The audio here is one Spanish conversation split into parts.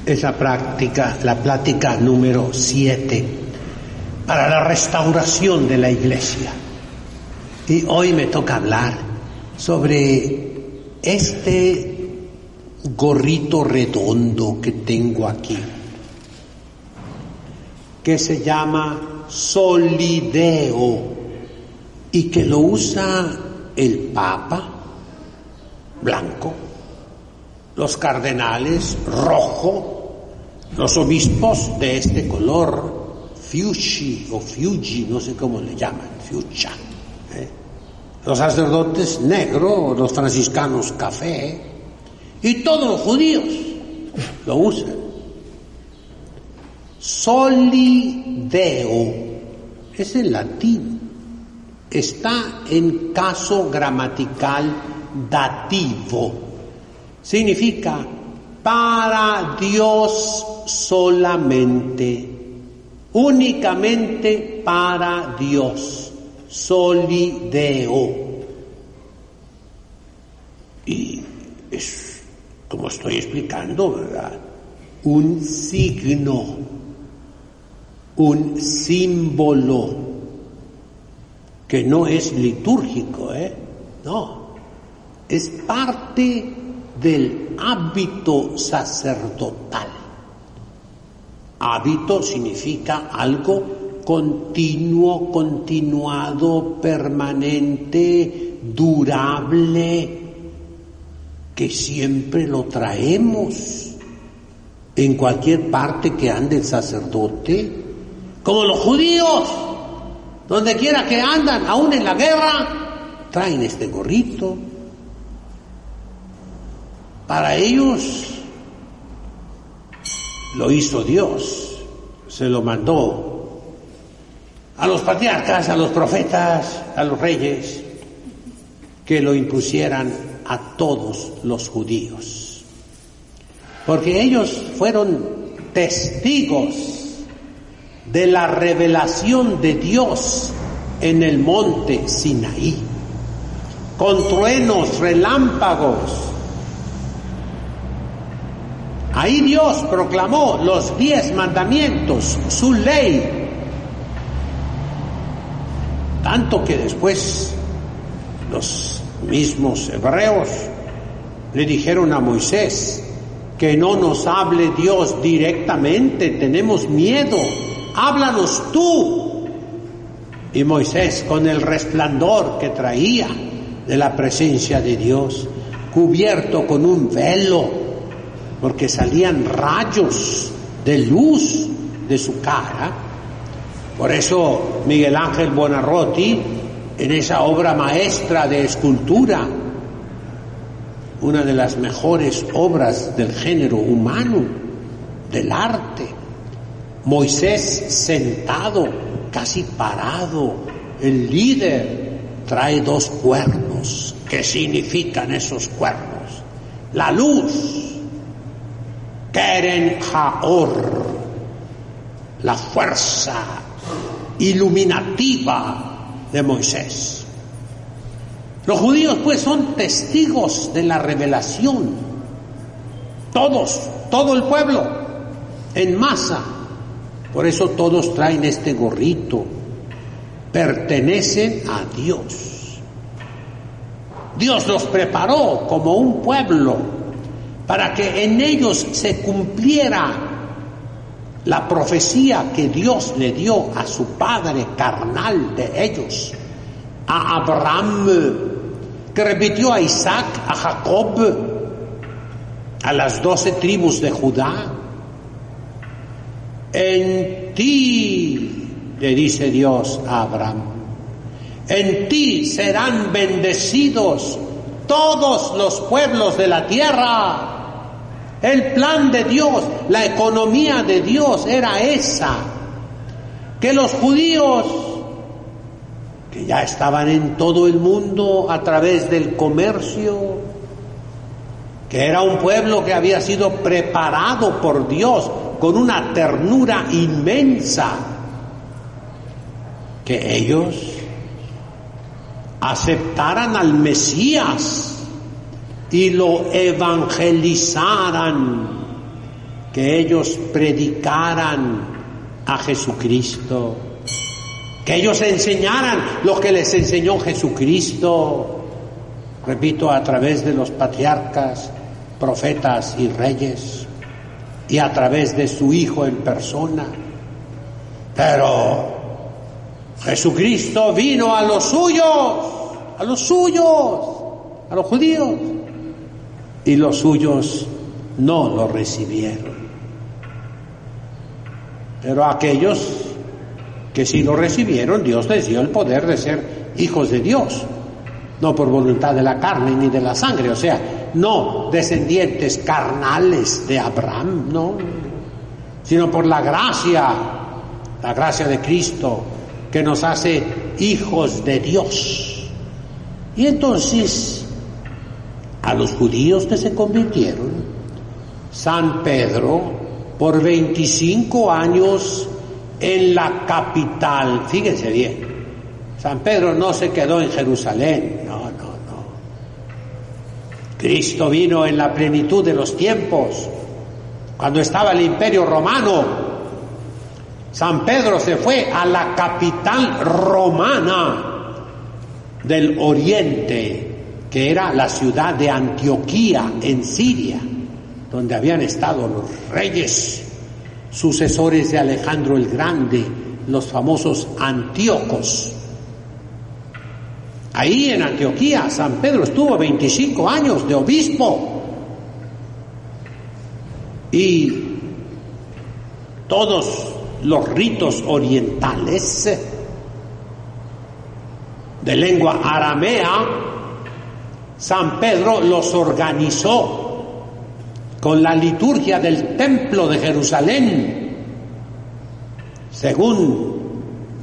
Es la plática número 7 para la restauración de la iglesia. Y hoy me toca hablar sobre este gorrito redondo que tengo aquí, que se llama solideo y que lo usa el Papa, blanco, los cardenales, rojo, los obispos de este color, fucsia, no sé cómo le llaman, fucsia, los sacerdotes negro, los franciscanos café, y todos los judíos lo usan. Solideo es en latín, está en caso gramatical dativo, significa para Dios solamente, únicamente para Dios, solideo. Y es, como estoy explicando, ¿verdad?, un signo, un símbolo que no es litúrgico, no, es parte del hábito sacerdotal. Hábito significa algo continuo, continuado, permanente, durable, que siempre lo traemos en cualquier parte que ande el sacerdote, como los judíos, donde quiera que andan, aún en la guerra, traen este gorrito. Para ellos lo hizo Dios, se lo mandó a los patriarcas, a los profetas, a los reyes, que lo impusieran a todos los judíos, porque ellos fueron testigos de la revelación de Dios en el monte Sinaí, con truenos, relámpagos. Ahí Dios proclamó los 10 mandamientos, su ley, tanto que después los mismos hebreos le dijeron a Moisés que no nos hable Dios directamente, tenemos miedo, háblanos tú. Y Moisés, con el resplandor que traía de la presencia de Dios, cubierto con un velo, porque salían rayos de luz de su cara. Por eso Miguel Ángel Buonarroti, en esa obra maestra de escultura, una de las mejores obras del género humano, del arte, Moisés sentado, casi parado, el líder trae 2 cuernos. ¿Qué significan esos cuernos? La luz, Keren Haor, la fuerza iluminativa de Moisés. Los judíos pues son testigos de la revelación, todos, todo el pueblo, en masa. Por eso todos traen este gorrito, pertenecen a Dios. Dios los preparó como un pueblo para que en ellos se cumpliera la profecía que Dios le dio a su padre carnal de ellos, a Abraham, que repitió a Isaac, a Jacob, a las 12 tribus de Judá. En ti, le dice Dios a Abraham, en ti serán bendecidos todos los pueblos de la tierra. El plan de Dios, la economía de Dios era esa, que los judíos, que ya estaban en todo el mundo a través del comercio, que era un pueblo que había sido preparado por Dios con una ternura inmensa, que ellos aceptaran al Mesías y lo evangelizaran, que ellos predicaran a Jesucristo, que ellos enseñaran lo que les enseñó Jesucristo, repito, a través de los patriarcas, profetas y reyes, y a través de su Hijo en persona. Pero Jesucristo vino a los suyos, a los judíos, y los suyos no lo recibieron. Pero a aquellos que sí lo recibieron, Dios les dio el poder de ser hijos de Dios, no por voluntad de la carne ni de la sangre, o sea, no descendientes carnales de Abraham, no, sino por la gracia de Cristo, que nos hace hijos de Dios. Y entonces, a los judíos que se convirtieron, San Pedro, por 25 años en la capital, fíjense bien, San Pedro no se quedó en Jerusalén, no. Cristo vino en la plenitud de los tiempos, cuando estaba el Imperio Romano. San Pedro se fue a la capital romana del Oriente, que era la ciudad de Antioquía, en Siria, donde habían estado los reyes sucesores de Alejandro el Grande, los famosos antíocos. Ahí en Antioquía, San Pedro estuvo 25 años de obispo, y todos los ritos orientales de lengua aramea, San Pedro los organizó con la liturgia del Templo de Jerusalén, según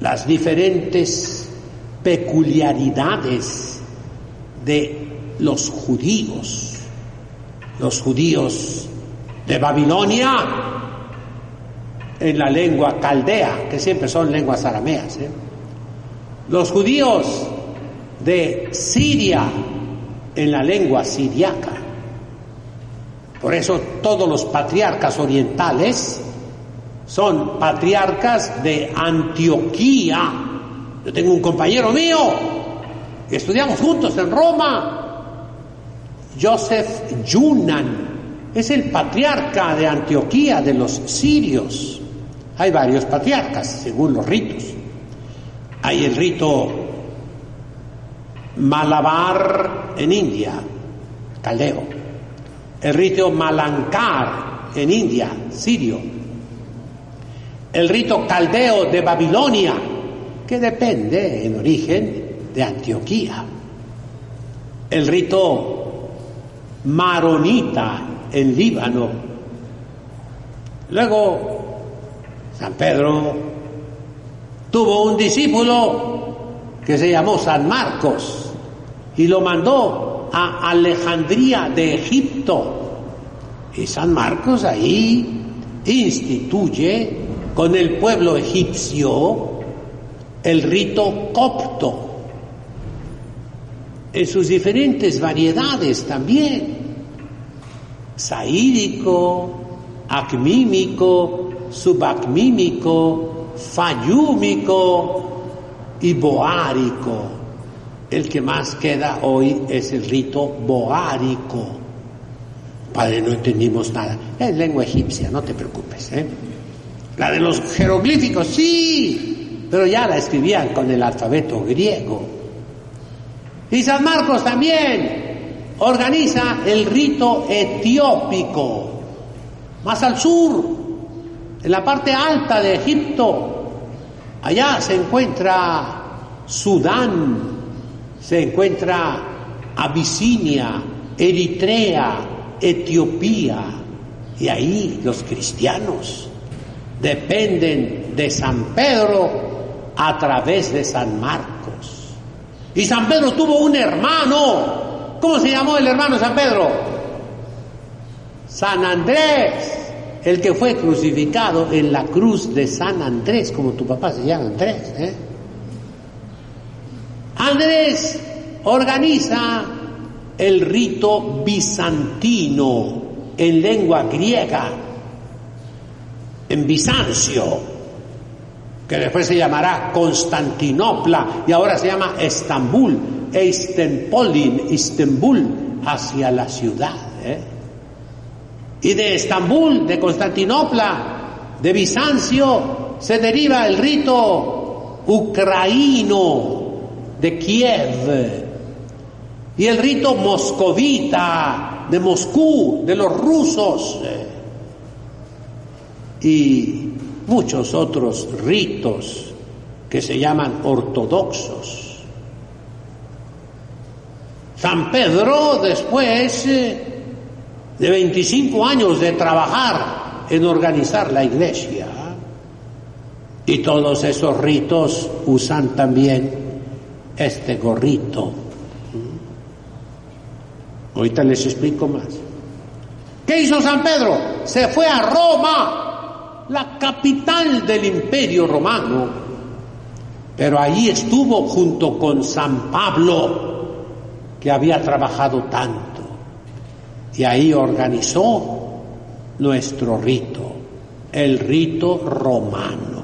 las diferentes peculiaridades de los judíos. Los judíos de Babilonia, en la lengua caldea, que siempre son lenguas arameas, los judíos de Siria, en la lengua siriaca. Por eso todos los patriarcas orientales son patriarcas de Antioquía. Yo tengo un compañero mío que estudiamos juntos en Roma, Joseph Yunan, es el patriarca de Antioquía de los sirios. Hay varios patriarcas según los ritos. Hay el rito Malabar en India, caldeo. El rito Malankar en India, sirio. El rito caldeo de Babilonia, que depende en origen de Antioquía. El rito maronita en Líbano. Luego, San Pedro tuvo un discípulo que se llamó San Marcos y lo mandó a Alejandría de Egipto. Y San Marcos ahí instituye con el pueblo egipcio el rito copto, en sus diferentes variedades también, saídico, acmímico, subacmímico, fayúmico y boárico. El que más queda hoy es el rito boárico. Padre, no entendimos nada. Es lengua egipcia, no te preocupes, La de los jeroglíficos, sí, pero ya la escribían con el alfabeto griego. Y San Marcos también organiza el rito etiópico, más al sur, en la parte alta de Egipto. Allá se encuentra Sudán, se encuentra Abisinia, Eritrea, Etiopía, y ahí los cristianos dependen de San Pedro a través de San Marcos. Y San Pedro tuvo un hermano. ¿Cómo se llamó el hermano San Pedro? San Andrés, el que fue crucificado en la cruz de San Andrés, como tu papá se llama Andrés, Andrés organiza el rito bizantino en lengua griega, en Bizancio, que después se llamará Constantinopla y ahora se llama Estambul, Istanbul, hacia la ciudad. Y de Estambul, de Constantinopla, de Bizancio, se deriva el rito ucraíno de Kiev y el rito moscovita de Moscú, de los rusos, y muchos otros ritos que se llaman ortodoxos. San Pedro, después de 25 años de trabajar en organizar la iglesia, y todos esos ritos usan también este gorrito. Ahorita les explico más. ¿Qué hizo San Pedro? Se fue a Roma, la capital del Imperio Romano, pero allí estuvo junto con San Pablo, que había trabajado tanto, y ahí organizó nuestro rito, el rito romano.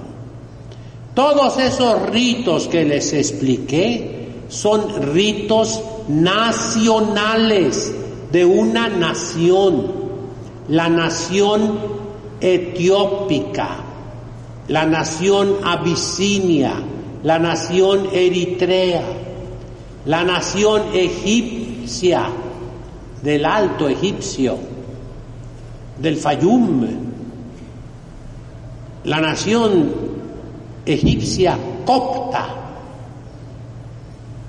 Todos esos ritos que les expliqué son ritos nacionales de una nación, la nación etiópica, la nación abisinia, la nación eritrea, la nación egipcia, del Alto Egipcio, del Fayum, la nación egipcia copta,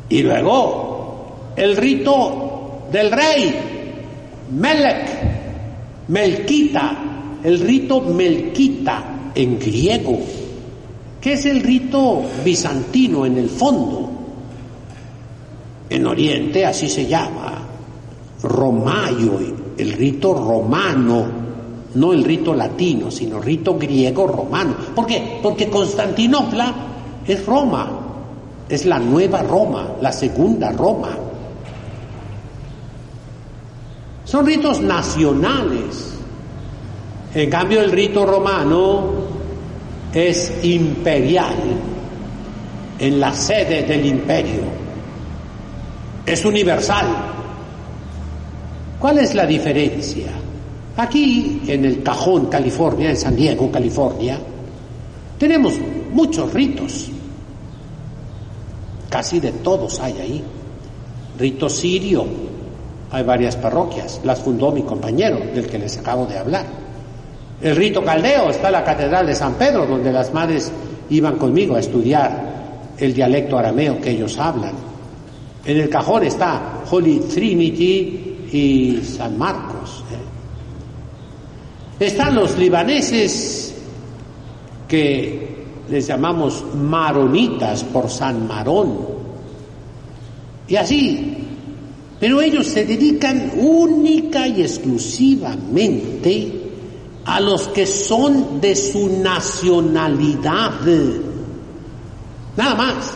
y luego el rito del rey Melquita, el rito melquita en griego, que es el rito bizantino en el fondo. En Oriente así se llama, romaio, el rito romano, no el rito latino, sino rito griego romano. ¿Por qué? Porque Constantinopla es Roma, es la nueva Roma, la segunda Roma. Son ritos nacionales. En cambio, el rito romano es imperial, en la sede del imperio. Es universal. ¿Cuál es la diferencia? Aquí, en el Cajón, California, en San Diego, California, tenemos muchos ritos. Casi de todos hay ahí. Rito sirio, hay varias parroquias, las fundó mi compañero, del que les acabo de hablar. El rito caldeo, está en la Catedral de San Pedro, donde las madres iban conmigo a estudiar el dialecto arameo que ellos hablan. En el Cajón está Holy Trinity y San Marcos. Están los libaneses, que les llamamos maronitas por San Marón, y así, pero ellos se dedican única y exclusivamente a los que son de su nacionalidad, nada más.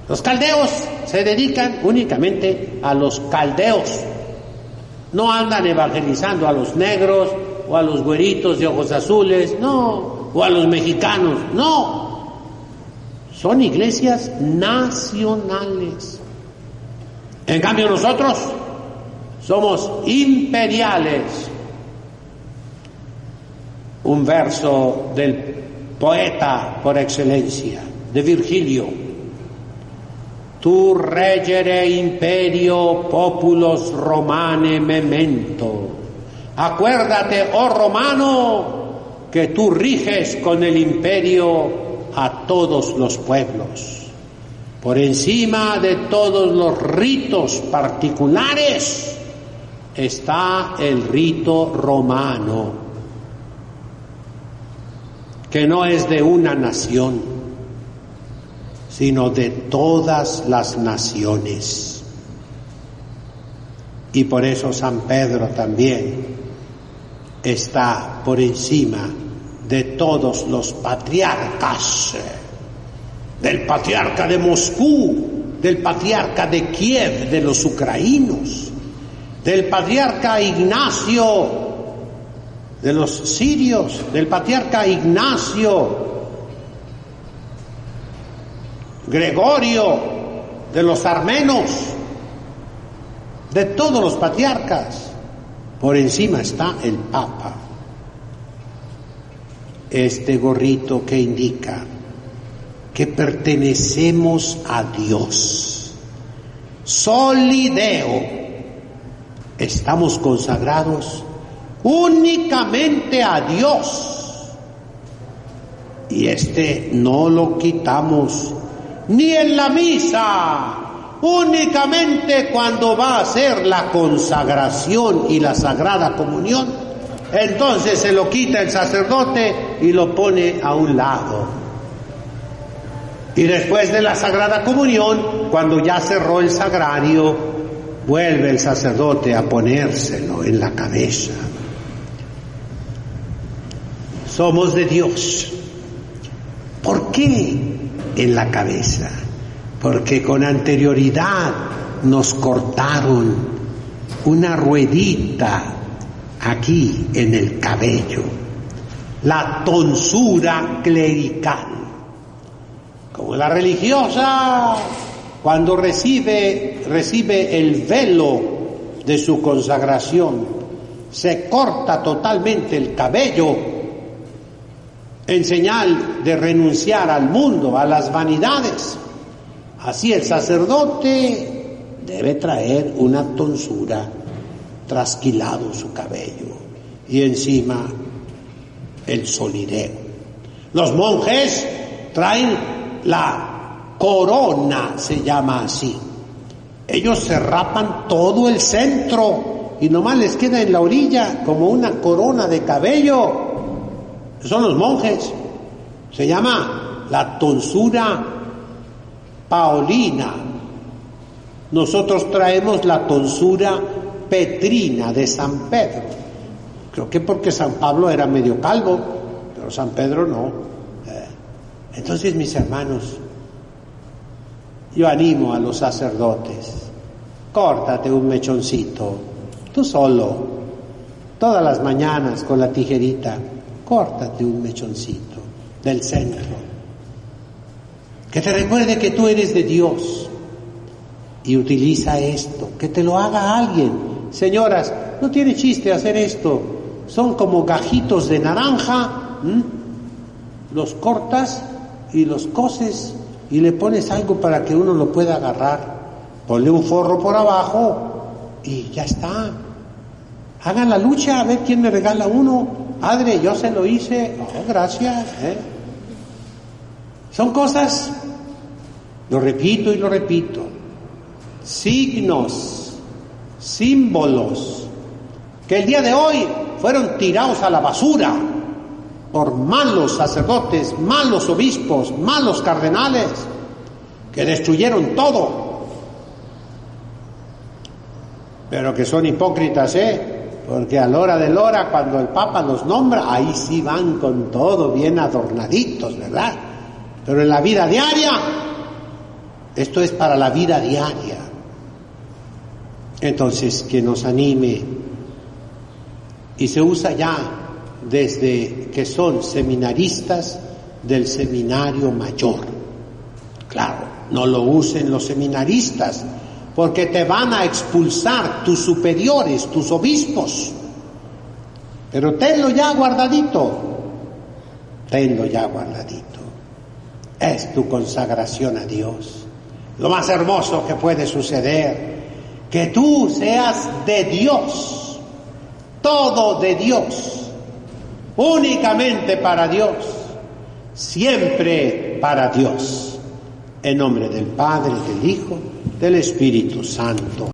Los caldeos se dedican únicamente a los caldeos, no andan evangelizando a los negros o a los güeritos de ojos azules, no, o a los mexicanos, no. Son iglesias nacionales. En cambio nosotros somos imperiales. Un verso del poeta por excelencia, de Virgilio: Tu regere imperio populos romane memento. Acuérdate, oh romano, que tú riges con el imperio a todos los pueblos. Por encima de todos los ritos particulares está el rito romano, que no es de una nación, sino de todas las naciones. Y por eso San Pedro también está por encima de todos los patriarcas, del patriarca de Moscú, del patriarca de Kiev, de los ucranianos, del patriarca Ignacio de los sirios, del patriarca Ignacio, Gregorio, de los armenos, de todos los patriarcas. Por encima está el Papa. Este gorrito que indica que pertenecemos a Dios. Soli Deo. Estamos consagrados únicamente a Dios. Y no lo quitamos ni en la misa, únicamente cuando va a ser la consagración y la Sagrada Comunión. Entonces se lo quita el sacerdote y lo pone a un lado. Y después de la Sagrada Comunión, cuando ya cerró el sagrario, vuelve el sacerdote a ponérselo en la cabeza. Somos de Dios. ¿Por qué en la cabeza? Porque con anterioridad nos cortaron una ruedita aquí en el cabello, la tonsura clerical. Como la religiosa, cuando recibe el velo de su consagración, se corta totalmente el cabello en señal de renunciar al mundo, a las vanidades. Así el sacerdote debe traer una tonsura, trasquilado su cabello, y encima el solideo. Los monjes traen la corona, se llama así. Ellos se rapan todo el centro y nomás les queda en la orilla como una corona de cabello. Son los monjes. Se llama la tonsura paulina. Nosotros traemos la tonsura petrina de San Pedro. Creo que porque San Pablo era medio calvo, pero San Pedro no. Entonces, mis hermanos, yo animo a los sacerdotes: córtate un mechoncito, tú solo, todas las mañanas con la tijerita, córtate un mechoncito del centro, que te recuerde que tú eres de Dios, y utiliza esto, que te lo haga alguien. Señoras, no tiene chiste hacer esto, son como gajitos de naranja, los cortas y los coses y le pones algo para que uno lo pueda agarrar, ponle un forro por abajo y ya está. Hagan la lucha a ver quién me regala uno. Padre, yo se lo hice. Oh, gracias. Son cosas, lo repito y lo repito, signos, símbolos, que el día de hoy fueron tirados a la basura por malos sacerdotes, malos obispos, malos cardenales, que destruyeron todo, pero que son hipócritas, porque a la hora de la hora, cuando el Papa los nombra, ahí sí van con todo bien adornaditos, ¿verdad? Pero en la vida diaria, esto es para la vida diaria. Entonces, que nos anime, y se usa ya desde que son seminaristas del seminario mayor. Claro, no lo usen los seminaristas, porque te van a expulsar tus superiores, tus obispos. Pero tenlo ya guardadito, tenlo ya guardadito. Es tu consagración a Dios. Lo más hermoso que puede suceder, que tú seas de Dios, todo de Dios, únicamente para Dios, siempre para Dios. En nombre del Padre, del Hijo, del Espíritu Santo.